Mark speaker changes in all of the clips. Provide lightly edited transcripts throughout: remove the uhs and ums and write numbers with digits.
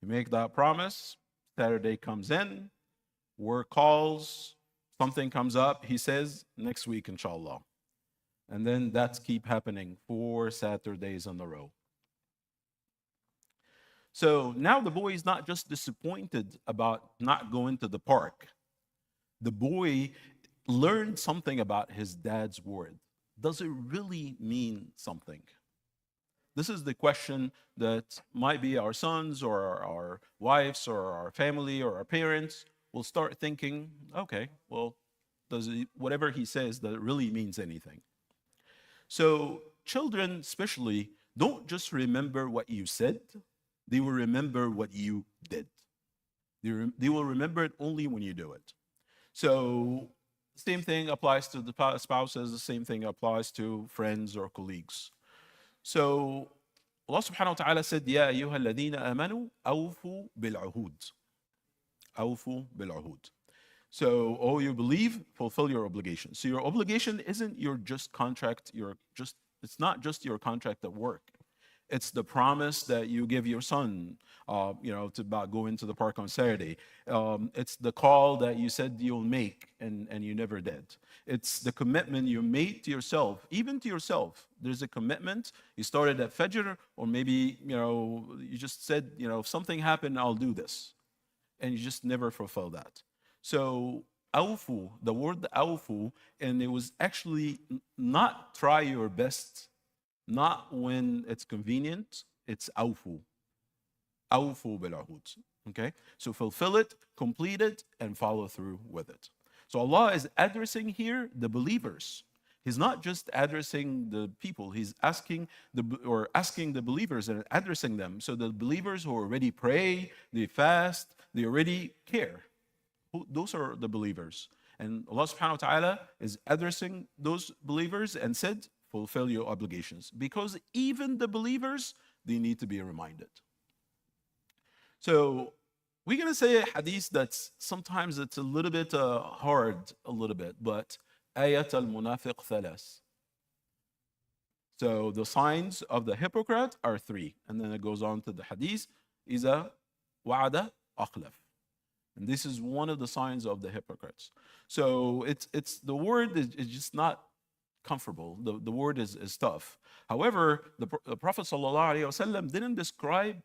Speaker 1: You make that promise, Saturday comes in, work calls, something comes up, he says, next week, inshallah. And then that's keep happening 4 Saturdays in a row. So now the boy is not just disappointed about not going to the park. The boy learned something about his dad's word. Does it really mean something? This is the question that might be our sons or our wives or our family or our parents will start thinking, okay, well, does it, whatever he says, that it really means anything? So children, especially, don't just remember what you said, they will remember what you did. They will remember it only when you do it. So same thing applies to the spouses, the same thing applies to friends or colleagues. So Allah subhanahu wa ta'ala said, Ya ayyuha alladhina amanu awfu bil'uhud. Awfu bil'uhud. So, oh, you believe, fulfill your obligation. So your obligation isn't your just contract, it's not just your contract at work. It's the promise that you give your son, to about go into the park on Saturday. It's the call that you said you'll make and you never did. It's the commitment you made to yourself, even to yourself. There's a commitment. You started at Fajr, or maybe, you just said, if something happened, I'll do this. And you just never fulfill that. So, awfu, the word awfu, and it was actually not try your best, not when it's convenient, it's awfu. Awfu bil Okay? So fulfill it, complete it, and follow through with it. So Allah is addressing here the believers. He's not just addressing the people, he's asking the believers and addressing them. So the believers who already pray, they fast, they already care. Those are the believers. And Allah subhanahu wa ta'ala is addressing those believers and said, fulfill your obligations. Because even the believers, they need to be reminded. So we're going to say a hadith that's sometimes it's a little bit hard, a little bit, but ayat al-munafiq thalas. So the signs of the hypocrite are three. And then it goes on to the hadith, iza wa'ada akhlaf. And this is one of the signs of the hypocrites. So it's the word is just not comfortable. The word is tough. However, the Prophet ﷺ didn't describe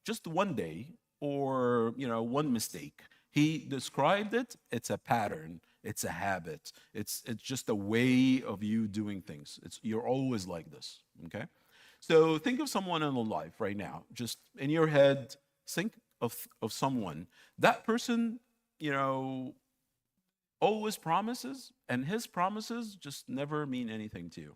Speaker 1: just one day or one mistake. He described it. It's a pattern. It's a habit. It's just a way of you doing things. You're always like this. Okay. So think of someone in your life right now. Just in your head, think of someone. That person, always promises, and his promises just never mean anything to you.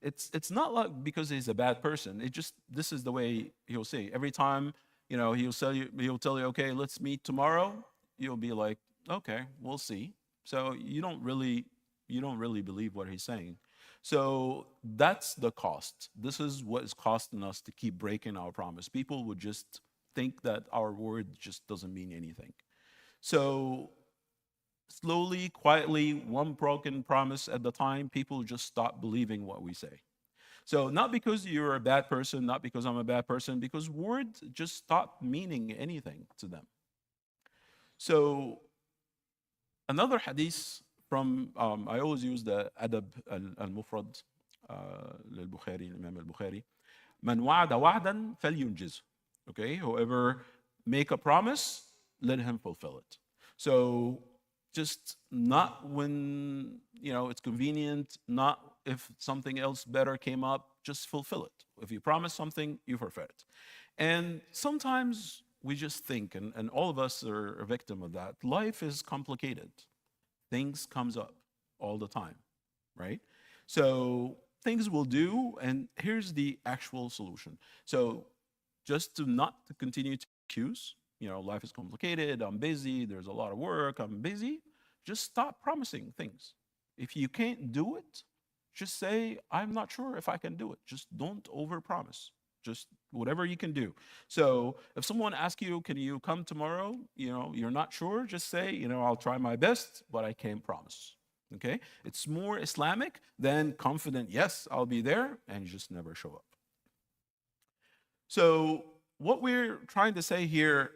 Speaker 1: It's not like because he's a bad person. This is the way he'll say. Every time, he'll tell you, okay, let's meet tomorrow. You'll be like, okay, we'll see. So you don't really believe what he's saying. So that's the cost. This is what is costing us to keep breaking our promise. People would just think that our word just doesn't mean anything. So slowly, quietly, one broken promise at the time, people just stop believing what we say. So not because you're a bad person, not because I'm a bad person, because words just stop meaning anything to them. So another hadith from, I always use the Adab al-Mufrad للبخاري, Imam al-Bukhari. من وعد وعدا فلينجزه. Okay, whoever make a promise, let him fulfill it. So just not when it's convenient, not if something else better came up, just fulfill it. If you promise something, you fulfill it. And sometimes we just think, and all of us are a victim of that, life is complicated. Things comes up all the time, right? So things will do, and here's the actual solution. So just to continue to excuse, life is complicated, I'm busy, there's a lot of work, I'm busy. Just stop promising things. If you can't do it, just say, I'm not sure if I can do it. Just don't overpromise. Just whatever you can do. So if someone asks you, can you come tomorrow? You're not sure, just say, I'll try my best, but I can't promise. Okay? It's more Islamic than confident, yes, I'll be there, and you just never show up. So what we're trying to say here,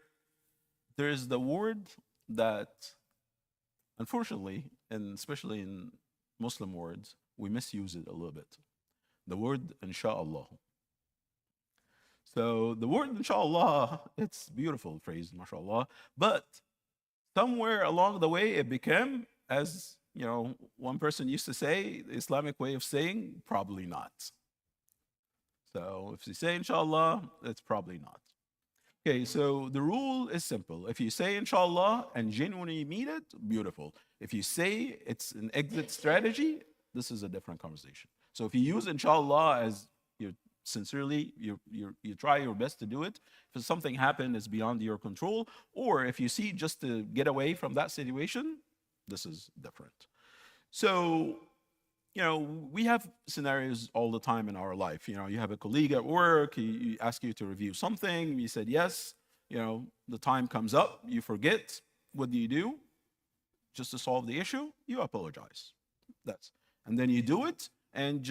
Speaker 1: there's the word that, unfortunately, and especially in Muslim words, we misuse it a little bit. The word inshallah. So the word inshallah, it's a beautiful phrase, mashallah, but somewhere along the way it became, as one person used to say, the Islamic way of saying, probably not. So if you say inshallah, it's probably not. Okay, so the rule is simple. If you say inshallah and genuinely mean it, beautiful. If you say it's an exit strategy, this is a different conversation. So if you use inshallah as you sincerely, you try your best to do it. If something happened is beyond your control, or if you see just to get away from that situation, this is different. So we have scenarios all the time in our life. You have a colleague at work, he ask you to review something, you said yes, the time comes up, you forget. What do? Just to solve the issue, you apologize. And then you do it, and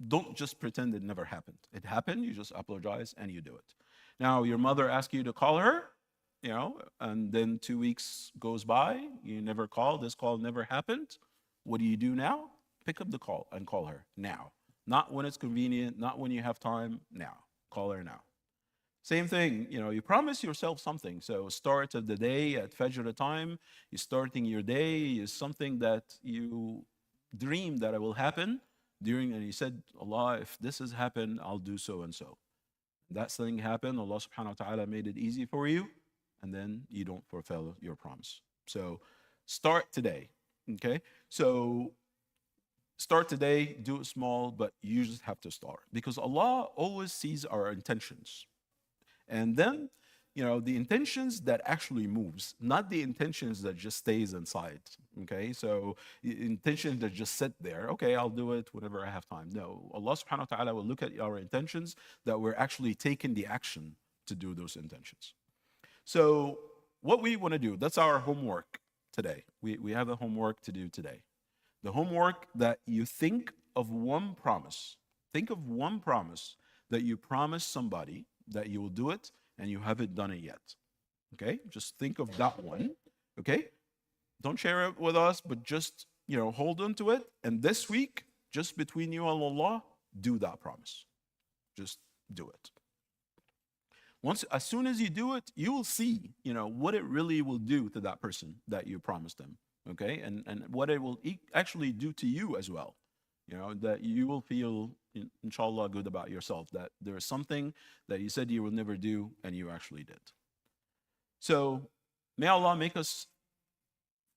Speaker 1: don't just pretend it never happened. It happened, you just apologize and you do it. Now, your mother asks you to call her, and then 2 weeks goes by, you never call, this call never happened. What do you do now? Pick up the call and call her now. Not when it's convenient, not when you have time, now. Call her now. Same thing, you promise yourself something. So start of the day at Fajr time, you're starting your day is something that you dream that it will happen and you said, Allah, if this has happened, I'll do so and so. That thing happened, Allah subhanahu wa ta'ala made it easy for you, and then you don't fulfill your promise. So start today, okay? So start today, do it small, but you just have to start because Allah always sees our intentions. And then, the intentions that actually moves, not the intentions that just stays inside, okay? So intentions that just sit there, okay, I'll do it whenever I have time. No, Allah subhanahu wa ta'ala will look at our intentions that we're actually taking the action to do those intentions. So what we want to do, that's our homework today. We have a homework to do today. The homework that you think of one promise. Think of one promise that you promised somebody that you will do it and you haven't done it yet. Okay? Just think of that one. Okay? Don't share it with us, but just, hold on to it. And this week, just between you and Allah, do that promise. Just do it. As soon as you do it, you will see, what it really will do to that person that you promised them. Okay, and what it will actually do to you as well, that you will feel, inshallah, good about yourself, that there is something that you said you will never do and you actually did. So may Allah make us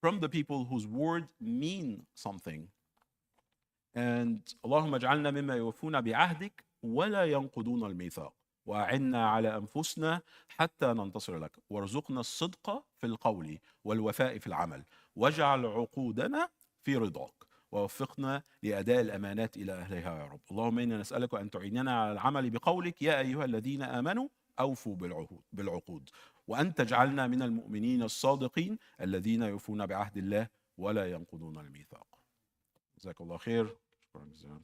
Speaker 1: from the people whose word mean something. And Allahumma ja'alna mimma yawfuna bi'ahdik wa la yanquduna al-mithaq. وأعنا على أنفسنا حتى ننتصر لك وارزقنا الصدق في القول والوفاء في العمل واجعل عقودنا في رضاك ووفقنا لأداء الأمانات إلى أهلها يا رب. اللهم إنا نسألك أن تعيننا على العمل بقولك يا أيها الذين آمنوا أوفوا بالعقود وأن تجعلنا من المؤمنين الصادقين الذين يوفون بعهد الله ولا ينقضون الميثاق. جزاك الله خير. شكرا جزيلا.